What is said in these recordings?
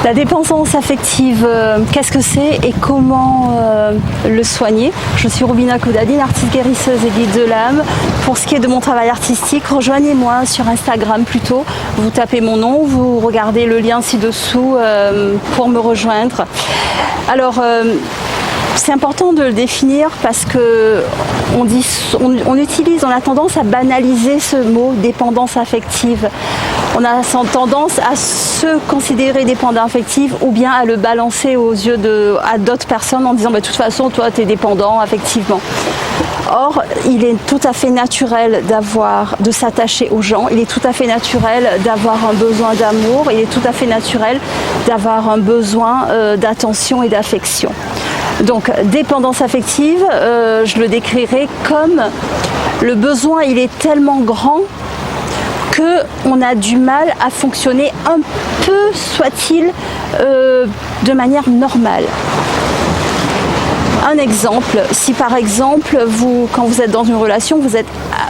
La dépendance affective, qu'est-ce que c'est et comment le soigner? Je suis Rubina Koudadine, artiste guérisseuse et guide de l'âme. Pour ce qui est de mon travail artistique, rejoignez-moi sur Instagram plutôt. Vous tapez mon nom, vous regardez le lien ci-dessous pour me rejoindre. Alors, c'est important de le définir parce que on a tendance à banaliser ce mot dépendance affective. On a tendance à se considérer dépendant affectif ou bien à le balancer aux yeux à d'autres personnes en disant bah, de toute façon toi tu es dépendant affectivement. Or, il est tout à fait naturel de s'attacher aux gens, il est tout à fait naturel d'avoir un besoin d'amour, il est tout à fait naturel d'avoir un besoin d'attention et d'affection. Donc, dépendance affective, je le décrirais comme le besoin, il est tellement grand qu'on a du mal à fonctionner un peu, soit-il, de manière normale. Un exemple, si par exemple, quand vous êtes dans une relation,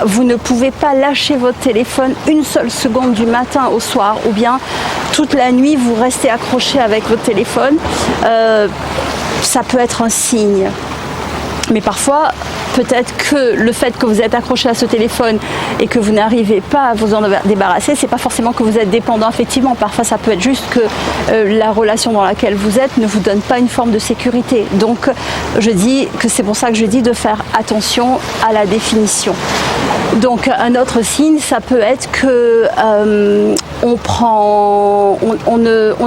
vous ne pouvez pas lâcher votre téléphone une seule seconde du matin au soir, ou bien toute la nuit, vous restez accroché avec votre téléphone, ça peut être un signe. Mais parfois, peut-être que le fait que vous êtes accroché à ce téléphone et que vous n'arrivez pas à vous en débarrasser, c'est pas forcément que vous êtes dépendant effectivement. Parfois, ça peut être juste que la relation dans laquelle vous êtes ne vous donne pas une forme de sécurité. Donc, je dis que c'est pour ça que je dis de faire attention à la définition. Donc, un autre signe, ça peut être que on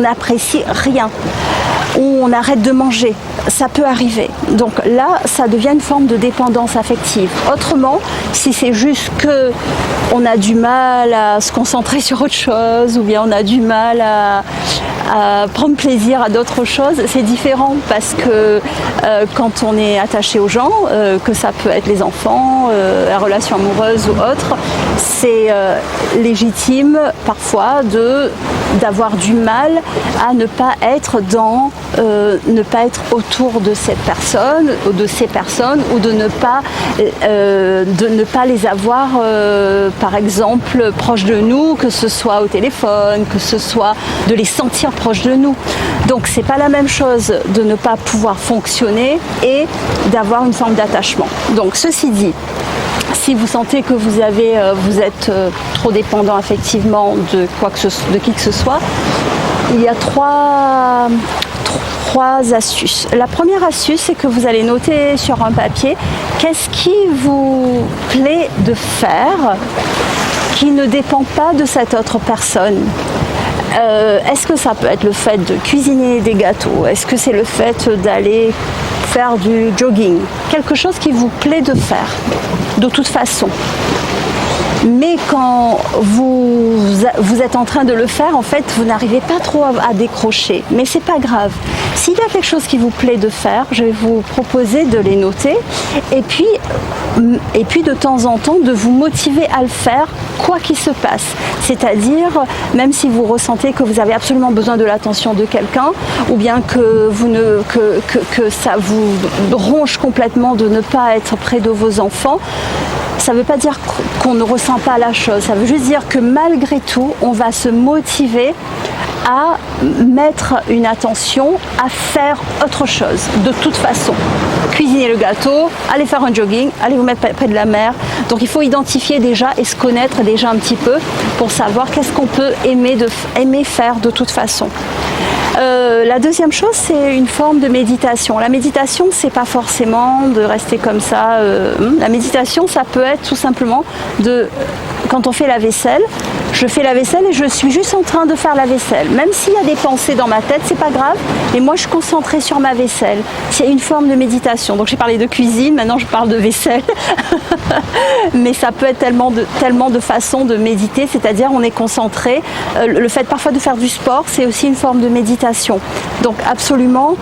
n'apprécie rien, ou on arrête de manger, ça peut arriver. Donc là, ça devient une forme de dépendance affective. Autrement, si c'est juste que on a du mal à se concentrer sur autre chose, ou bien on a du mal à prendre plaisir à d'autres choses, c'est différent parce que quand on est attaché aux gens, que ça peut être les enfants, la relation amoureuse ou autre, c'est légitime parfois d'avoir du mal à ne pas être ne pas être autour de cette personne ou de ces personnes, ou de ne pas les avoir par exemple proches de nous, que ce soit au téléphone, que ce soit de les sentir proches de nous. Donc c'est pas la même chose de ne pas pouvoir fonctionner et d'avoir une forme d'attachement. Donc ceci dit, si vous sentez que vous êtes trop dépendant effectivement de qui que ce soit, il y a trois astuces. La première astuce, c'est que vous allez noter sur un papier qu'est-ce qui vous plaît de faire qui ne dépend pas de cette autre personne. Est-ce que ça peut être le fait de cuisiner des gâteaux? Est-ce que c'est le fait d'aller faire du jogging? Quelque chose qui vous plaît de faire, de toute façon. Mais quand vous êtes en train de le faire, en fait, vous n'arrivez pas trop à décrocher. Mais c'est pas grave. S'il y a quelque chose qui vous plaît de faire, je vais vous proposer de les noter et puis de temps en temps de vous motiver à le faire, quoi qu'il se passe. C'est-à-dire, même si vous ressentez que vous avez absolument besoin de l'attention de quelqu'un, ou bien que ça vous ronge complètement de ne pas être près de vos enfants, ça ne veut pas dire qu'on ne ressent pas la chose. Ça veut juste dire que malgré tout, on va se motiver à mettre une attention à faire autre chose, de toute façon. Cuisiner le gâteau, aller faire un jogging, aller vous mettre près de la mer. Donc il faut identifier déjà et se connaître déjà un petit peu pour savoir qu'est-ce qu'on peut aimer faire de toute façon. La deuxième chose, c'est une forme de méditation. La méditation, c'est pas forcément de rester comme ça. La méditation, ça peut être tout simplement quand on fait la vaisselle, je fais la vaisselle et je suis juste en train de faire la vaisselle. Même s'il y a des pensées dans ma tête, c'est pas grave. Et moi, je suis concentrée sur ma vaisselle. C'est une forme de méditation. Donc j'ai parlé de cuisine, maintenant je parle de vaisselle. Mais ça peut être tellement de façons de méditer, c'est-à-dire on est concentré. Le fait parfois de faire du sport, c'est aussi une forme de méditation. Donc absolument,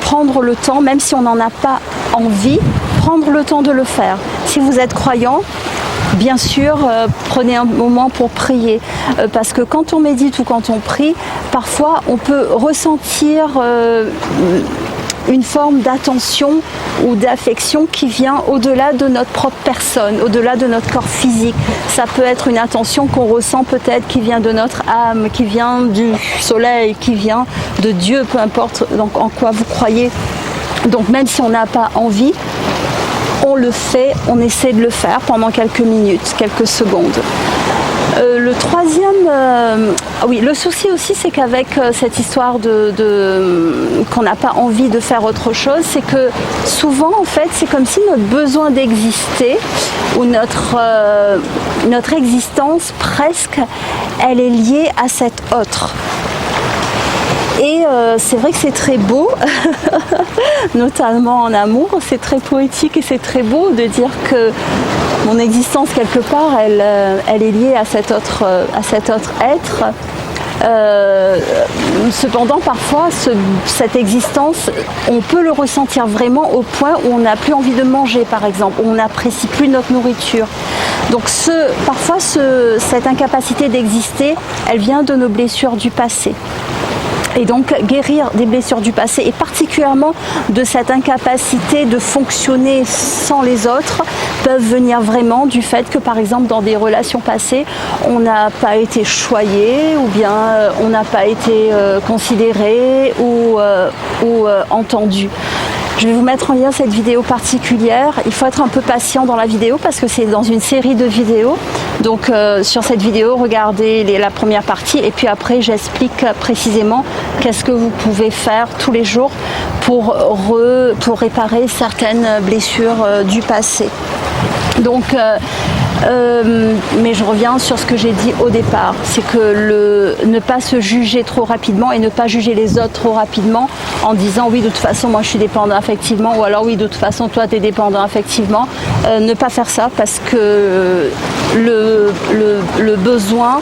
prendre le temps, même si on n'en a pas envie, prendre le temps de le faire. Si vous êtes croyant, bien sûr, prenez un moment pour prier, parce que quand on médite ou quand on prie, parfois on peut ressentir une forme d'attention ou d'affection qui vient au-delà de notre propre personne, au-delà de notre corps physique. Ça peut être une attention qu'on ressent peut-être qui vient de notre âme, qui vient du soleil, qui vient de Dieu, peu importe donc en quoi vous croyez. Donc même si on n'a pas envie, on le fait, on essaie de le faire pendant quelques minutes, quelques secondes. Le troisième, oui, le souci aussi, c'est qu'avec cette histoire qu'on n'a pas envie de faire autre chose, c'est que souvent, en fait, c'est comme si notre besoin d'exister ou notre existence presque, elle est liée à cet autre. Et c'est vrai que c'est très beau, notamment en amour, c'est très poétique et c'est très beau de dire que mon existence quelque part, elle est liée à cet autre être. Cependant, parfois, cette existence, on peut le ressentir vraiment au point où on n'a plus envie de manger, par exemple, où on n'apprécie plus notre nourriture. Donc parfois, cette incapacité d'exister, elle vient de nos blessures du passé. Et donc guérir des blessures du passé et particulièrement de cette incapacité de fonctionner sans les autres peuvent venir vraiment du fait que par exemple dans des relations passées on n'a pas été choyé ou bien on n'a pas été considéré ou entendu. Je vais vous mettre en lien cette vidéo particulière. Il faut être un peu patient dans la vidéo parce que c'est dans une série de vidéos. Donc sur cette vidéo, regardez la première partie et puis après j'explique précisément qu'est-ce que vous pouvez faire tous les jours pour réparer certaines blessures du passé. Donc mais je reviens sur ce que j'ai dit au départ, c'est que ne pas se juger trop rapidement et ne pas juger les autres trop rapidement en disant oui de toute façon moi je suis dépendant affectivement ou alors oui de toute façon toi tu es dépendant affectivement, ne pas faire ça parce que le besoin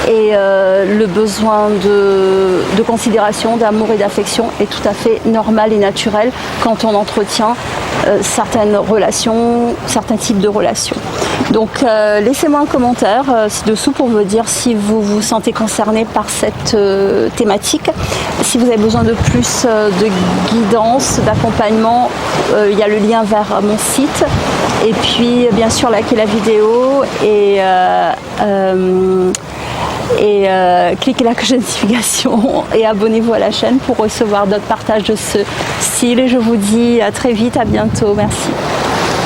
et le besoin de considération, d'amour et d'affection est tout à fait normal et naturel quand on entretient certaines relations, certains types de relations. Donc laissez-moi un commentaire ci-dessous pour me dire si vous vous sentez concerné par cette thématique. Si vous avez besoin de plus de guidance, d'accompagnement, il y a le lien vers mon site. Et puis bien sûr likez la vidéo et cliquez la cloche de notification et abonnez-vous à la chaîne pour recevoir d'autres partages de ce style. Et je vous dis à très vite, à bientôt, merci.